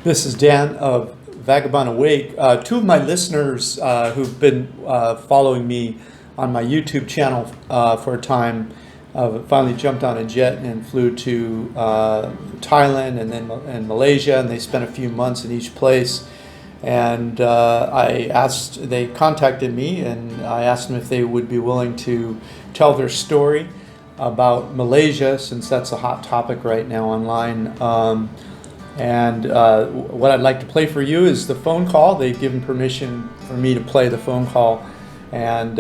This is Dan of Vagabond Awake. Two of my listeners who've been following me on my YouTube channel for a time finally jumped on a jet and flew to Thailand and Malaysia, and they spent a few months in each place. And they contacted me, and I asked them if they would be willing to tell their story about Malaysia, since that's a hot topic right now online. What I'd like to play for you is the phone call. They've given permission for me to play the phone call, and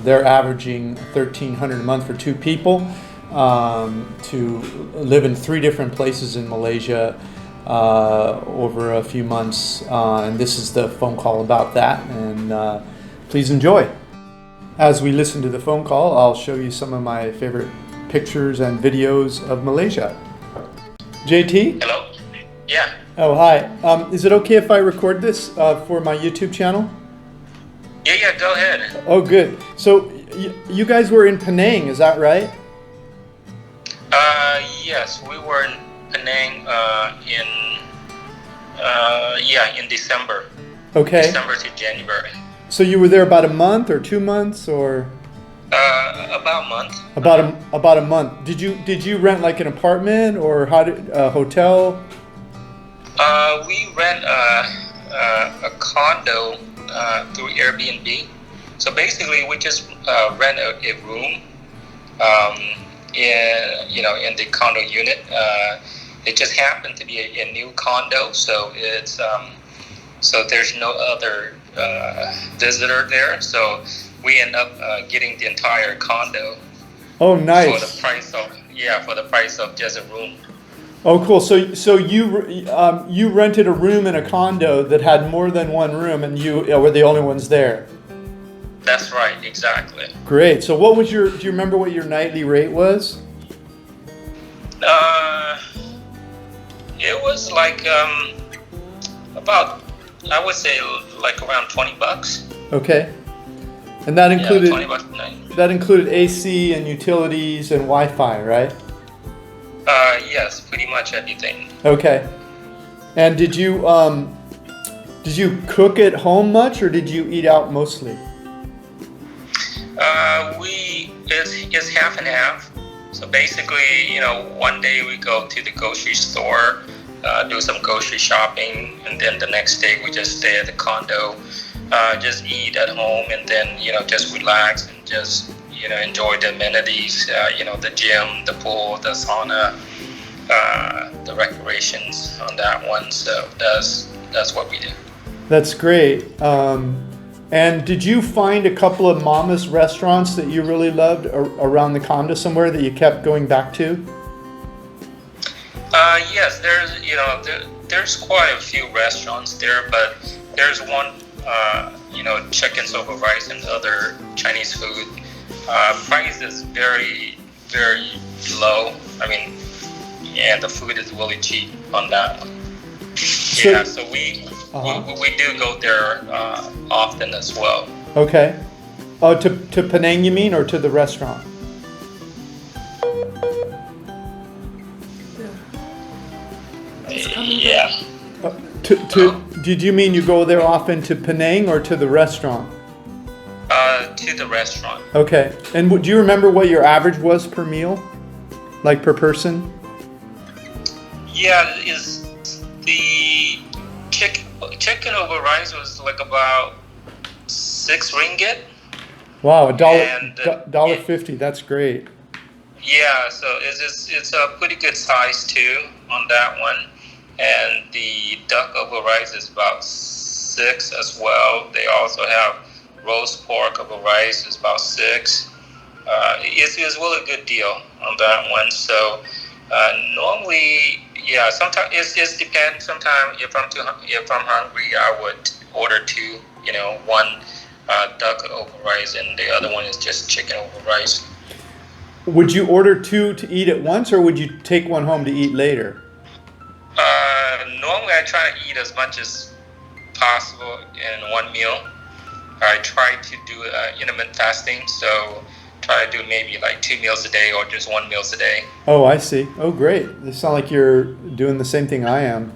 they're averaging $1,300 a month for two people to live in 3 different places in Malaysia over a few months, and this is the phone call about that, and please enjoy. As we listen to the phone call, I'll show you some of my favorite pictures and videos of Malaysia. JT? Hello? Yeah. Oh, hi. Is it okay if I record this for my YouTube channel? Yeah, go ahead. Oh, good. So you guys were in Penang, is that right? Yes, we were in Penang in December. Okay. December to January. So you were there about a month or 2 months, or? About a month. About a month. Did you rent like an apartment, or a hotel? We rent a condo through Airbnb. So basically, we just rent a room in the condo unit. It just happened to be a new condo, so it's so there's no other visitor there. So we end up getting the entire condo. Oh, nice. For the price of just a room. Oh, cool. So you rented a room in a condo that had more than one room, and you were the only ones there. That's right, exactly. Great. So do you remember what your nightly rate was? It was like about, I would say, like around $20. Okay. And that included $20 a night. That included AC and utilities and Wi-Fi, right? Yes, pretty much everything. Okay. And did you cook at home much, or did you eat out mostly? It's half and half. So basically, one day we go to the grocery store, do some grocery shopping, and then the next day we just stay at the condo, just eat at home, and then just relax and just enjoy the amenities, the gym, the pool, the sauna, the recreations on that one. So that's what we do. That's great. And did you find a couple of mama's restaurants that you really loved around the condo somewhere that you kept going back to? Yes, there's quite a few restaurants there, but there's one, chickens over rice and other Chinese food. Price is very, very low. I mean, and the food is really cheap on that one. So we do go there often as well. Okay. Oh, to Penang you mean, or to the restaurant? Yeah. Did you mean you go there often to Penang or to the restaurant? To the restaurant. Okay. And do you remember what your average was per meal? Like per person? Yeah, is the chicken over rice was like about 6 ringgit. Wow, $1.50. That's great. Yeah, so it's a pretty good size too on that one. And the duck over rice is about 6 as well. They also have roast pork over rice is about 6. It's really a good deal on that one. So normally, yeah, sometimes it depends. Sometimes if I'm hungry, I would order 2. One duck over rice, and the other one is just chicken over rice. Would you order 2 to eat at once, or would you take one home to eat later? Normally I try to eat as much as possible in one meal. I try to do intermittent fasting, so try to do maybe like 2 meals a day or just 1 meal a day. Oh, I see. Oh, great. It sounds like you're doing the same thing I am.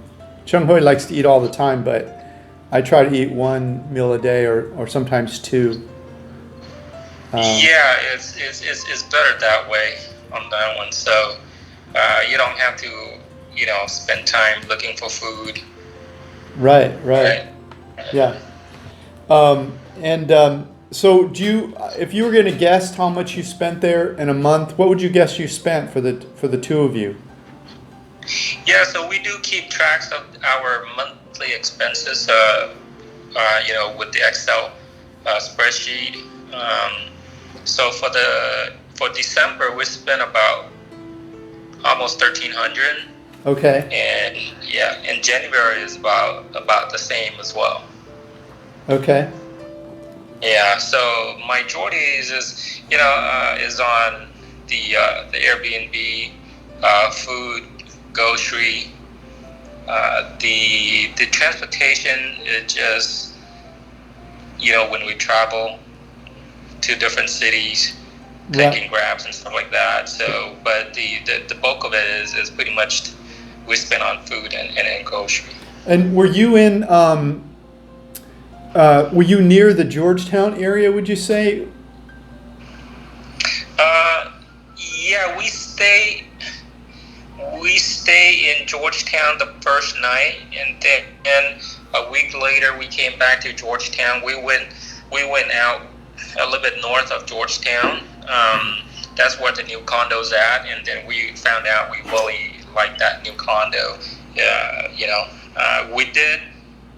Chung-Hui likes to eat all the time, but I try to eat one meal a day or sometimes two. Yeah, it's better that way on that one. So you don't have to, spend time looking for food. Right. Yeah. So if you were going to guess how much you spent there in a month, what would you guess you spent for the two of you? Yeah, so we do keep tracks of our monthly expenses, with the Excel spreadsheet. So for December, we spent about almost 1,300. Okay. And January is about the same as well. Okay. Yeah, so majority is on the Airbnb, food, grocery. The transportation is just, when we travel to different cities, taking grabs and stuff like that. So, but the bulk of it is pretty much we spend on food and grocery. And were you in? Were you near the Georgetown area? Would you say? Yeah, we stay in Georgetown the first night, and then a week later we came back to Georgetown. We went out a little bit north of Georgetown. That's where the new condo's at, and then we found out we really liked that new condo. We did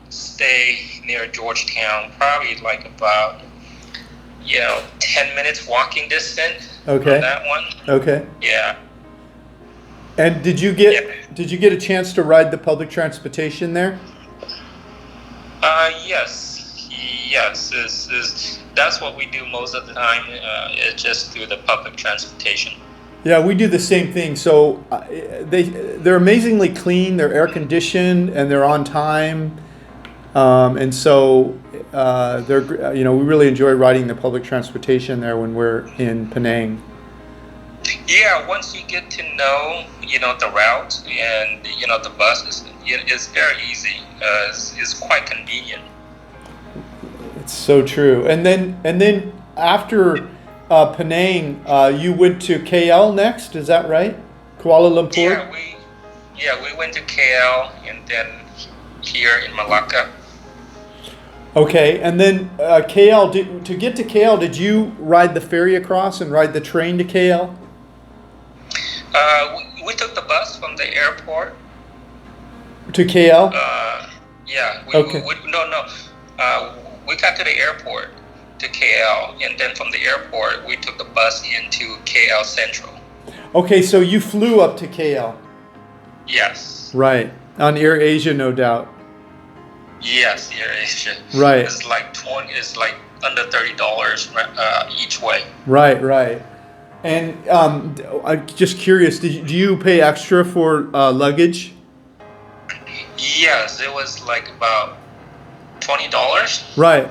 stay near Georgetown, probably like about 10 minutes walking distance. Okay. On that one. Okay. Yeah. And did you get a chance to ride the public transportation there? Yes. That's what we do most of the time. It's just through the public transportation. Yeah, we do the same thing. So they're amazingly clean. They're air conditioned and they're on time. And so we really enjoy riding the public transportation there when we're in Penang. Yeah, once you get to know, the route and, the buses, it's very easy. It's quite convenient. It's so true. And then after Penang, you went to KL next. Is that right? Kuala Lumpur. We went to KL and then here in Malacca. Okay, and then KL. To get to KL, did you ride the ferry across and ride the train to KL? We took the bus from the airport to KL. Yeah. Okay. We got to the airport to KL, and then from the airport we took the bus into KL Central. Okay, so you flew up to KL. Yes. Right, on AirAsia, no doubt. Yes, AirAsia. Right. It's like under $30 each way. Right. And I'm just curious, do you pay extra for luggage? Yes, it was like about $20. Right.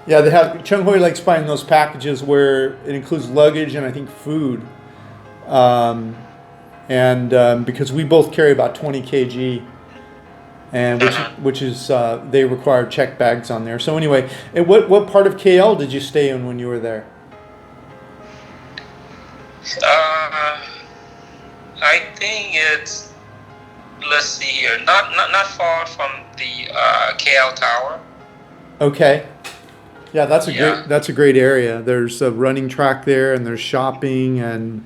Yeah, they have. Chung-Hui likes buying those packages where it includes luggage and I think food. Because we both carry about 20 kg, and which is they require check bags on there. So anyway, and what part of KL did you stay in when you were there? I think it's, let's see here, not far from the KL Tower. Okay. Yeah, that's a great area. There's a running track there, and there's shopping, and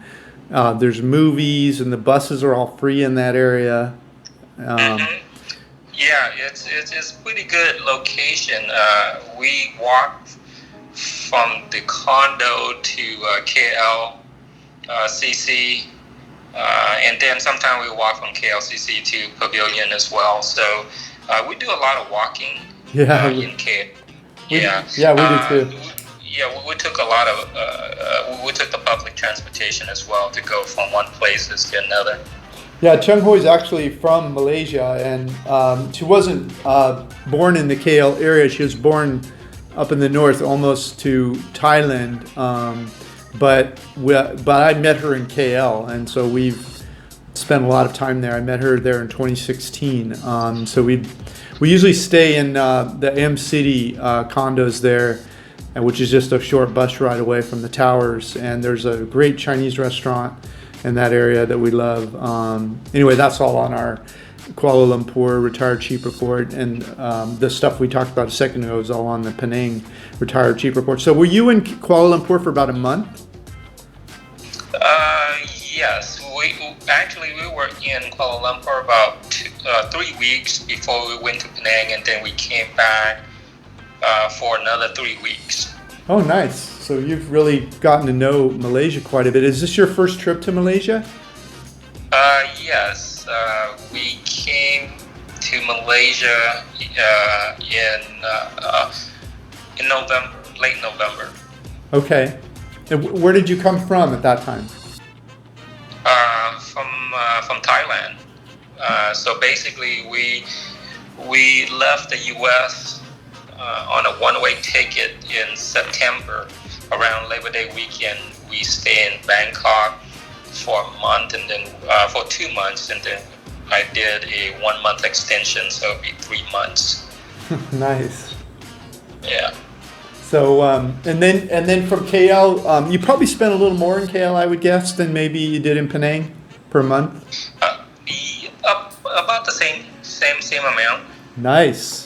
there's movies, and the buses are all free in that area. Yeah, it's pretty good location. We walked from the condo to 𝐂𝐿 and then sometimes we walk from 𝐂𝐿 to Pavilion as well. So we do a lot of walking in KL. We do too. We took we took the public transportation as well to go from one place to another. Yeah, Chung-Hui is actually from Malaysia, and she wasn't born in the KL area. She was born up in the north, almost to Thailand. But I met her in KL, and so we've spent a lot of time there. I met her there in 2016. So we usually stay in the M City condos there, which is just a short bus ride away from the towers. And there's a great Chinese restaurant in that area that we love. Anyway, that's all on our Kuala Lumpur Retired Cheap Report, and the stuff we talked about a second ago is all on the Penang Retired Cheap Report. So were you in Kuala Lumpur for about a month? Yes, we were in Kuala Lumpur about 3 weeks before we went to Penang, and then we came back for another 3 weeks. Oh, nice. So you've really gotten to know Malaysia quite a bit. Is this your first trip to Malaysia? Yes, we came to Malaysia in November, late November. Okay. And where did you come from at that time? From Thailand. So basically, we left the U.S. On a one-way ticket in September. Around Labor Day weekend, we stay in Bangkok for a month, and then for 2 months, and then I did a 1 month extension, so it'd be 3 months. Nice. Yeah. So and then from KL, you probably spent a little more in KL, I would guess, than maybe you did in Penang per month. About the same amount. Nice.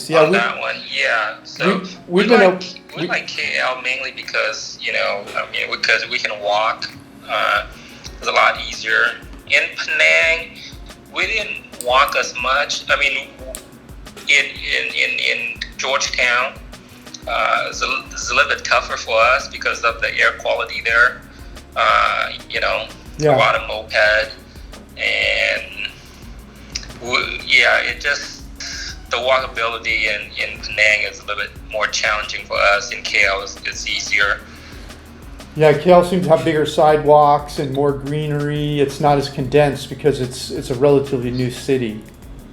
Yeah. On that one, yeah. So we like KL mainly because because we can walk. It's a lot easier. In Penang, we didn't walk as much. I mean, in Georgetown, it's a little bit tougher for us because of the air quality there. A lot of moped, and it just the walkability in Penang is a little bit more challenging for us. In KL, it's easier. Yeah, KL seems to have bigger sidewalks and more greenery. It's not as condensed because it's a relatively new city.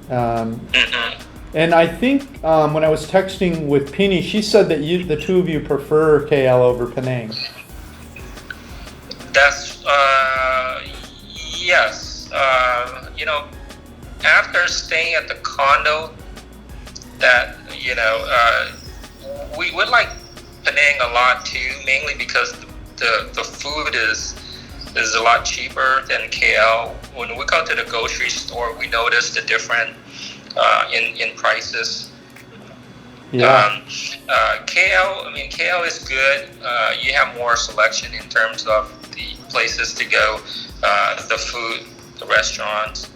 And I think when I was texting with Penny, she said that the two of you prefer KL over Penang. That's yes. After staying at the condo, we would like Penang a lot too, mainly because the food is a lot cheaper than KL. When we go to the grocery store, we notice the difference in prices. Yeah. KL is good. You have more selection in terms of the places to go, the food, the restaurants.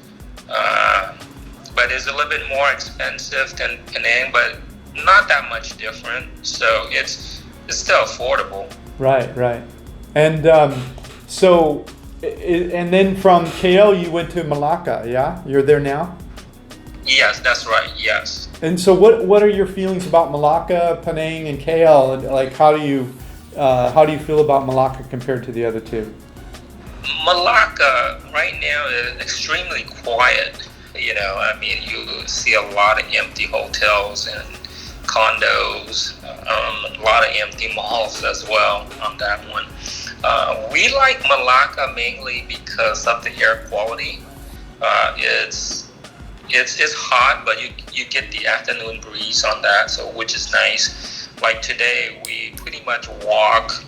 But it's a little bit more expensive than Penang, but not that much different. So it's still affordable. Right. And and then from KL you went to Malacca, yeah? You're there now? Yes, that's right. Yes. And so what are your feelings about Malacca, Penang, and KL? And like how do you feel about Malacca compared to the other two? Malacca right now is extremely quiet. You see a lot of empty hotels and condos, a lot of empty malls as well on that one. We like Malacca mainly because of the air quality. It's hot, but you get the afternoon breeze on that, so which is nice. Like today, we pretty much walk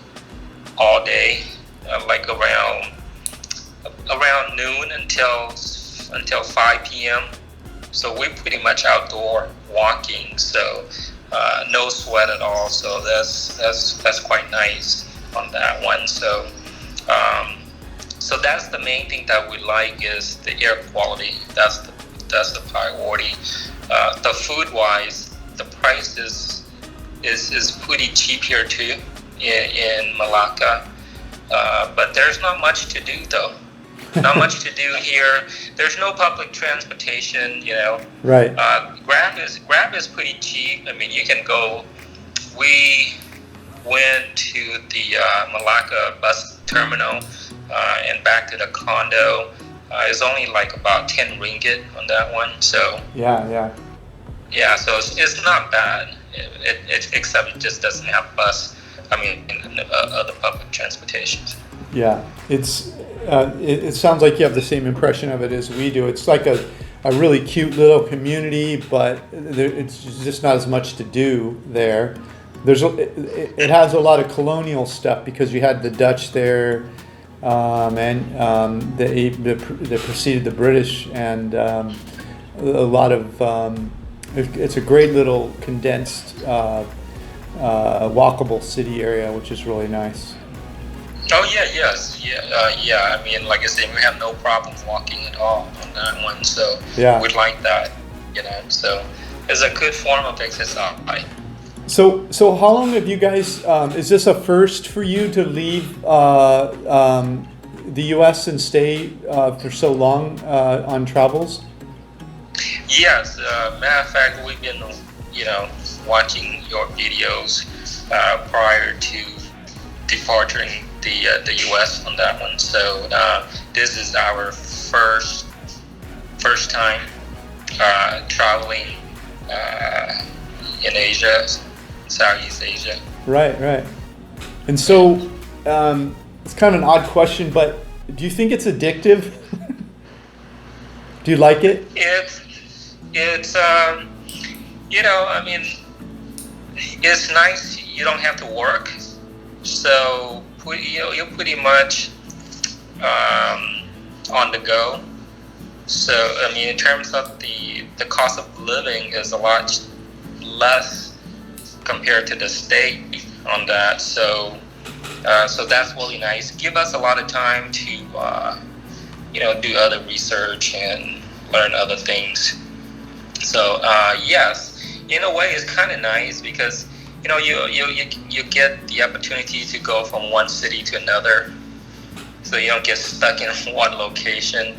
all day, like around noon until 5 p.m. So we're pretty much outdoor walking, so no sweat at all. So that's quite nice on that one. So that's the main thing that we like is the air quality. That's the priority. The food wise, the price is pretty cheap here too in Malacca. But there's not much to do though. Not much to do here. There's no public transportation, Right. Grab is pretty cheap. I mean, you can go. We went to the Malacca bus terminal and back to the condo. It's only like about 10 ringgit on that one. So Yeah. So it's not bad. Except it just doesn't have bus. I mean, other public transportation. Yeah, It sounds like you have the same impression of it as we do. It's like a really cute little community, but it's just not as much to do there. It has a lot of colonial stuff because you had the Dutch there, and they preceded the British, and a lot of it's a great little condensed walkable city area, which is really nice. Oh yeah, yes, yeah. I mean, like I said, we have no problem walking at all on that one, so Yeah. we like that, So it's a good form of exercise. So how long have you guys? Is this a first for you to leave the U.S. and stay for so long on travels? Yes, matter of fact, we've been, watching your videos prior to departing the U.S. on that one. So this is our first time traveling in Asia, Southeast Asia. Right. And so it's kind of an odd question, but do you think it's addictive? Do you like it? It's I mean, it's nice. You don't have to work, so you're pretty much on the go. So I mean, in terms of the cost of living is a lot less compared to the state on that. So that's really nice. Give us a lot of time to do other research and learn other things. So yes, in a way, it's kind of nice because you get the opportunity to go from one city to another, so you don't get stuck in one location.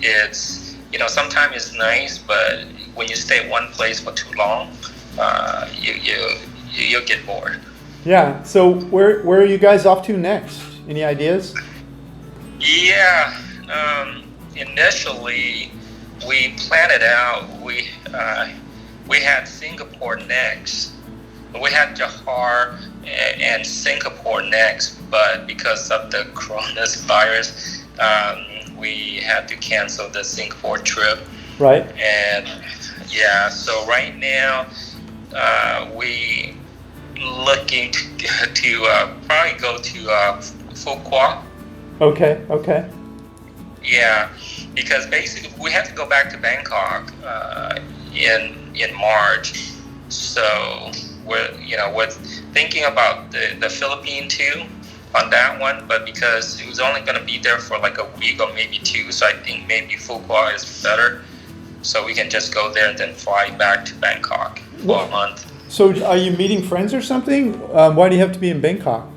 It's sometimes it's nice, but when you stay at one place for too long, you'll get bored. Yeah. So where are you guys off to next? Any ideas? Yeah. Initially, we planned it out. We had Singapore next. We had Johor and Singapore next, but because of the coronavirus, we had to cancel the Singapore trip. Right. And yeah, so right now we looking to probably go to Phu Quoc. Okay. Yeah, because basically we have to go back to Bangkok in March. So we're thinking about the Philippines too on that one, but because it was only going to be there for like a week or maybe two, so I think maybe Phu Quoc is better. So we can just go there and then fly back to Bangkok for a month. So are you meeting friends or something? Why do you have to be in Bangkok?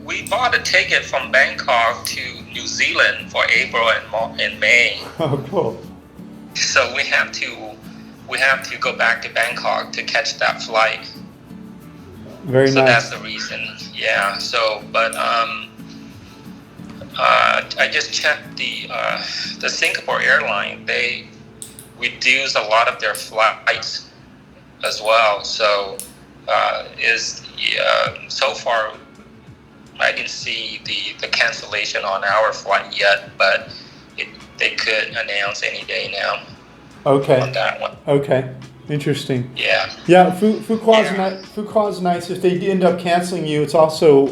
We bought a ticket from Bangkok to New Zealand for April and May. Oh, cool. So we have to go back to Bangkok to catch that flight. Very so nice. That's the reason. Yeah. So, but I just checked the Singapore airline. They reduced a lot of their flights as well. So so far I didn't see the cancellation on our flight yet, but they could announce any day now. Okay. On that one. Okay. Interesting. Yeah. Yeah. Phu Quoc is nice. If they end up canceling you, it's also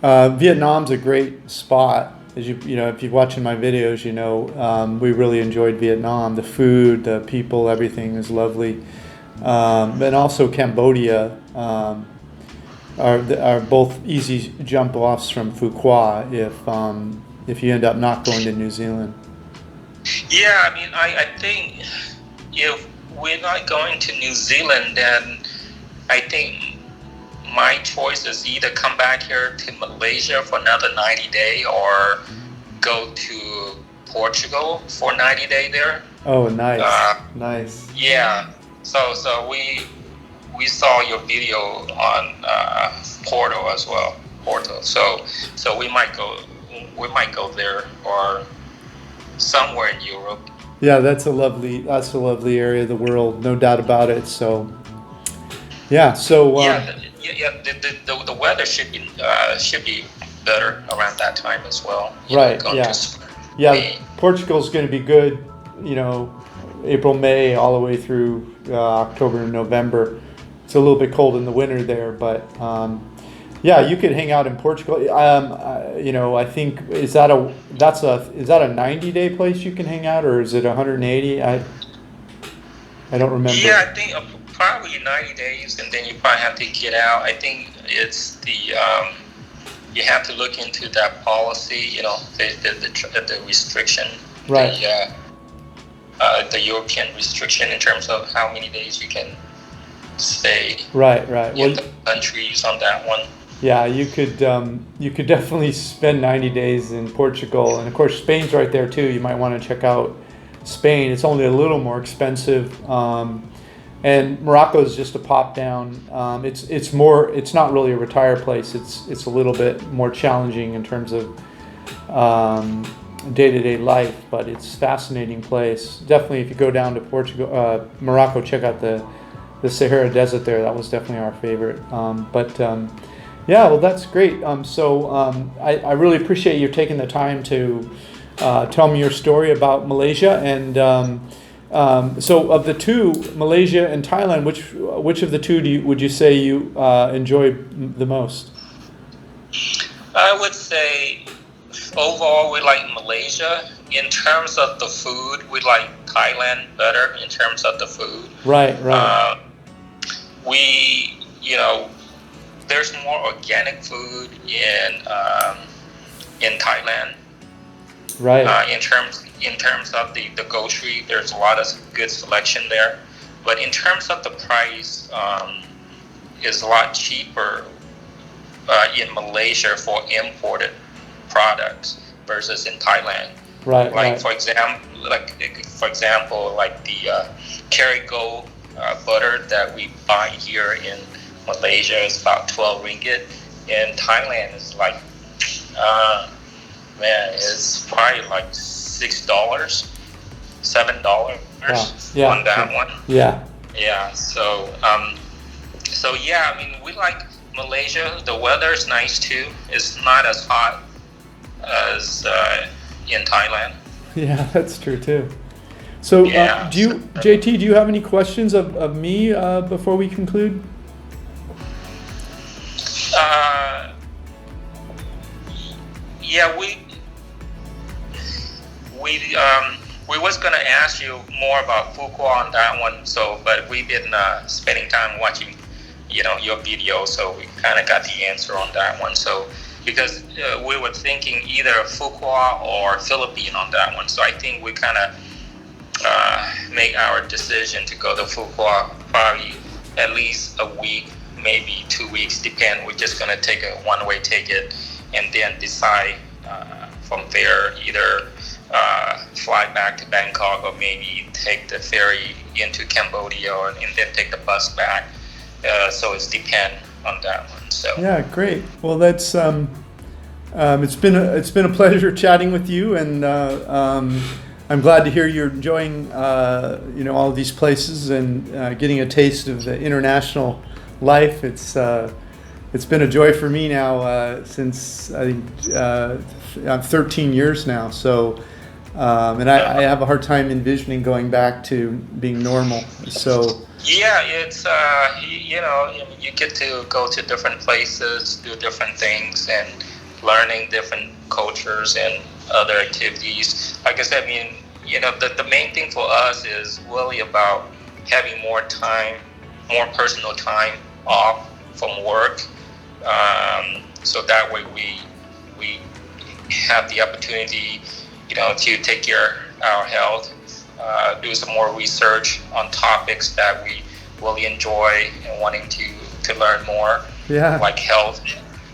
Vietnam's a great spot. As if you're watching my videos, we really enjoyed Vietnam. The food, the people, everything is lovely. And also Cambodia are both easy jump offs from Phu Quoc if you end up not going to New Zealand. Yeah, I mean, I think if we're not going to New Zealand, then I think my choice is either come back here to Malaysia for another 90 days or go to Portugal for 90 days there. Oh, nice. Nice. Yeah. So we saw your video on Porto as well. So we might go there or somewhere in Europe. Yeah, that's a lovely area of the world, no doubt about it. So, yeah. So The weather should be better around that time as well. Right. Yeah. Portugal's going to be good. April, May, all the way through October and November. It's a little bit cold in the winter there, but yeah, you could hang out in Portugal. I think is that a 90-day place you can hang out, or is it 180? I don't remember. Yeah, I think probably 90 days, and then you probably have to get out. I think it's you have to look into that policy. The restriction. Right. The European restriction in terms of how many days you can stay. Right. In the countries on that one. Yeah, you could definitely spend 90 days in Portugal, and of course Spain's right there too. You might want to check out Spain. It's only a little more expensive, and Morocco is just a pop down. It's not really a retire place. It's a little bit more challenging in terms of day-to-day life, but it's a fascinating place. Definitely, if you go down to Morocco, check out the Sahara Desert there. That was definitely our favorite. Yeah, well, that's great. I really appreciate you taking the time to tell me your story about Malaysia. And so, of the two, Malaysia and Thailand, which of the two would you say you enjoy the most? I would say overall we like Malaysia. In terms of the food, we like Thailand better in terms of the food. Right. There's more organic food in Thailand. Right. In terms of the grocery, there's a lot of good selection there. But in terms of the price, is a lot cheaper in Malaysia for imported products versus in Thailand. Right. For example, the Kerrygold butter that we buy here in Malaysia is about 12 ringgit. In Thailand, it's like, it's probably like $6, $7 on that one. Yeah. Yeah. So yeah, I mean, we like Malaysia. The weather is nice too. It's not as hot as in Thailand. Yeah, that's true too. So, JT, do you have any questions of me before we conclude? We was gonna ask you more about Phu Quoc on that one. So, but we've been spending time watching, your video, so we kind of got the answer on that one. So, because we were thinking either Phu Quoc or Philippine on that one. So I think we kind of make our decision to go to Phu Quoc probably at least a week, maybe 2 weeks, depend. We're just gonna take a one-way ticket and then decide from there either fly back to Bangkok or maybe take the ferry into Cambodia and then take the bus back. So it's depend on that one. So yeah, great. Well, that's it's been a pleasure chatting with you, and I'm glad to hear you're enjoying all of these places and getting a taste of the international life. It's been a joy for me now since I think I'm 13 years now. So and I have a hard time envisioning going back to being normal. So yeah, it's you get to go to different places, do different things, and learning different cultures and other activities. Like I said, I mean, the main thing for us is really about having more time, more personal time off from work. So that way we have the opportunity, to take care of our health, do some more research on topics that we really enjoy and wanting to learn more, like health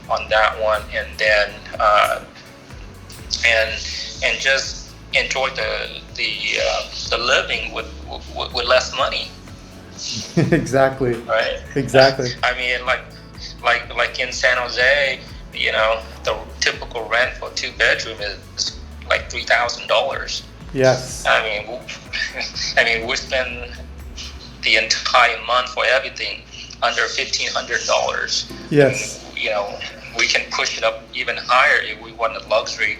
on that one, and then and just enjoy the living with less money. Exactly. Right. Exactly. I mean, like in San Jose, the typical rent for 2-bedroom is like $3,000. Yes. I mean, we spend the entire month for everything, under $1,500. Yes. And, you know, we can push it up even higher if we want a luxury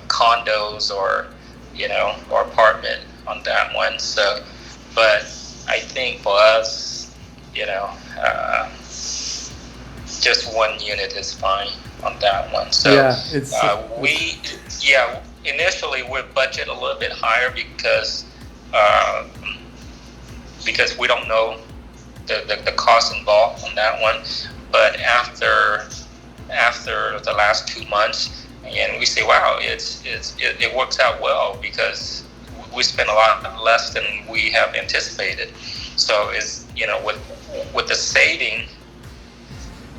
condos or, you know, or apartment on that one. So, but I think for us, you know, just one unit is fine on that one. So initially we budget a little bit higher because we don't know the cost involved on that one. But after the last 2 months, and we say, wow, it works out well because we spend a lot less than we have anticipated. So it's, you know, with the saving,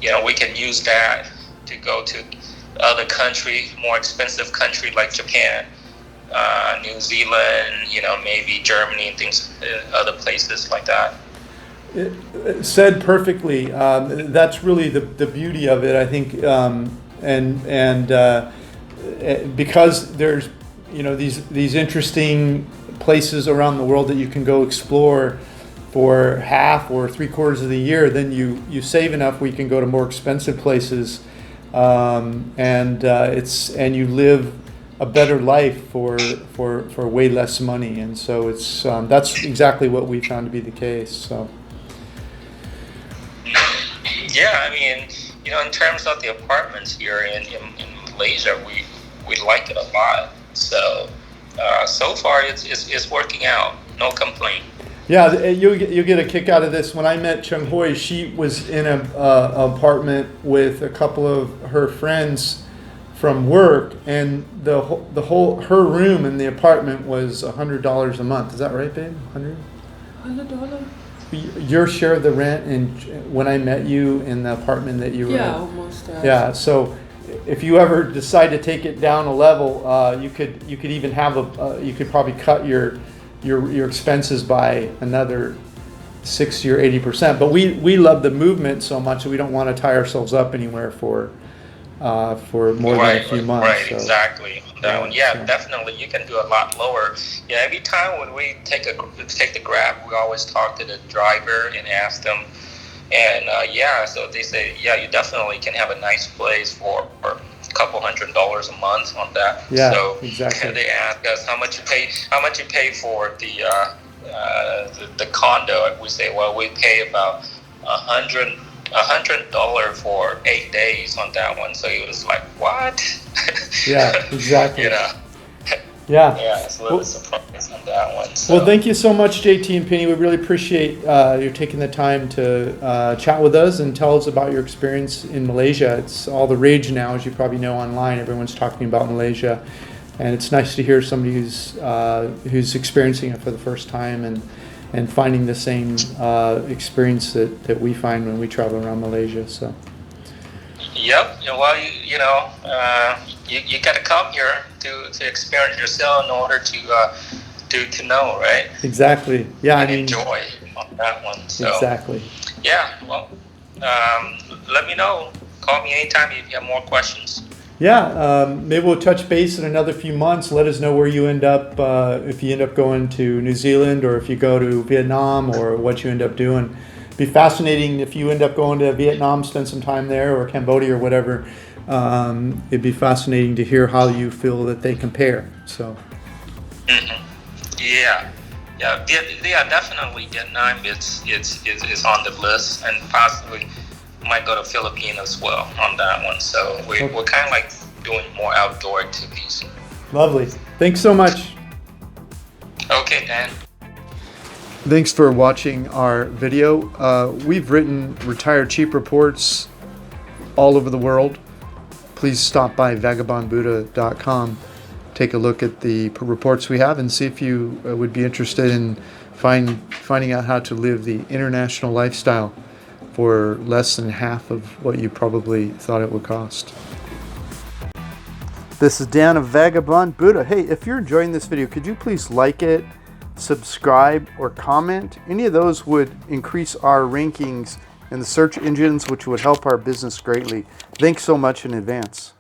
you know, we can use that to go to other country, more expensive country like Japan, New Zealand, you know, maybe Germany and things, other places like that. It said perfectly. That's really the beauty of it, I think, because there's, you know, these interesting places around the world that you can go explore for half or 3/4 of the year, then you save enough where you can go to more expensive places, and you live a better life for way less money, and so it's that's exactly what we found to be the case. So. Yeah, I mean, you know, in terms of the apartments here in Malaysia, we like it a lot. So so far it's working out. No complaint. Yeah, you get a kick out of this. When I met 𝐶𝐈𝐕𝐈𝐍𝐵, she was in an apartment with a couple of her friends from work, and the whole her room in the apartment was $100 a month. Is that right, babe? $100. Your share of the rent, and when I met you in the apartment that you were in. Almost. Yeah, so if you ever decide to take it down a level, you could even have you could probably cut your expenses by another 60 or 80%. But we love the movement so much that we don't want to tie ourselves up anywhere for more than a few months. Right, so. Exactly. That one, definitely. You can do a lot lower. Yeah, every time when we take the Grab, we always talk to the driver and ask them, and so they say, yeah, you definitely can have a nice place for a couple $100 a month on that. Yeah, so exactly. They ask us how much you pay for the condo. We say, well, we pay about $100 for 8 days on that one. So he was like, what? Yeah, exactly. You know. Yeah. Yeah, it's a little surprise on that one. So. Well, thank you so much, JT and Penny. We really appreciate you taking the time to chat with us and tell us about your experience in Malaysia. It's all the rage now, as you probably know, online. Everyone's talking about Malaysia, and it's nice to hear somebody who's experiencing it for the first time and finding the same experience that we find when we travel around Malaysia. So. Yep. Well, you know, you got to come here to experience yourself in order to know, right? Exactly. Yeah. And enjoy on that one. So. Exactly. Yeah. Well, let me know. Call me anytime if you have more questions. Yeah, maybe we'll touch base in another few months. Let us know where you end up, if you end up going to New Zealand or if you go to Vietnam or what you end up doing. It'd be fascinating if you end up going to Vietnam, spend some time there, or Cambodia or whatever. It'd be fascinating to hear how you feel that they compare. So. Mm-hmm. Yeah, definitely Vietnam. It's on the list, and possibly might go to Philippines as well on that one. So we're kind of like doing more outdoor activities. Lovely. Thanks so much. Okay, Dan. Thanks for watching our video. We've written retired cheap reports all over the world. Please stop by vagabondbuddha.com. Take a look at the reports we have and see if you would be interested in finding out how to live the international lifestyle for less than half of what you probably thought it would cost. This is Dan of Vagabond Buddha. Hey, if you're enjoying this video, could you please like it, subscribe, or comment? Any of those would increase our rankings in the search engines, which would help our business greatly. Thanks so much in advance.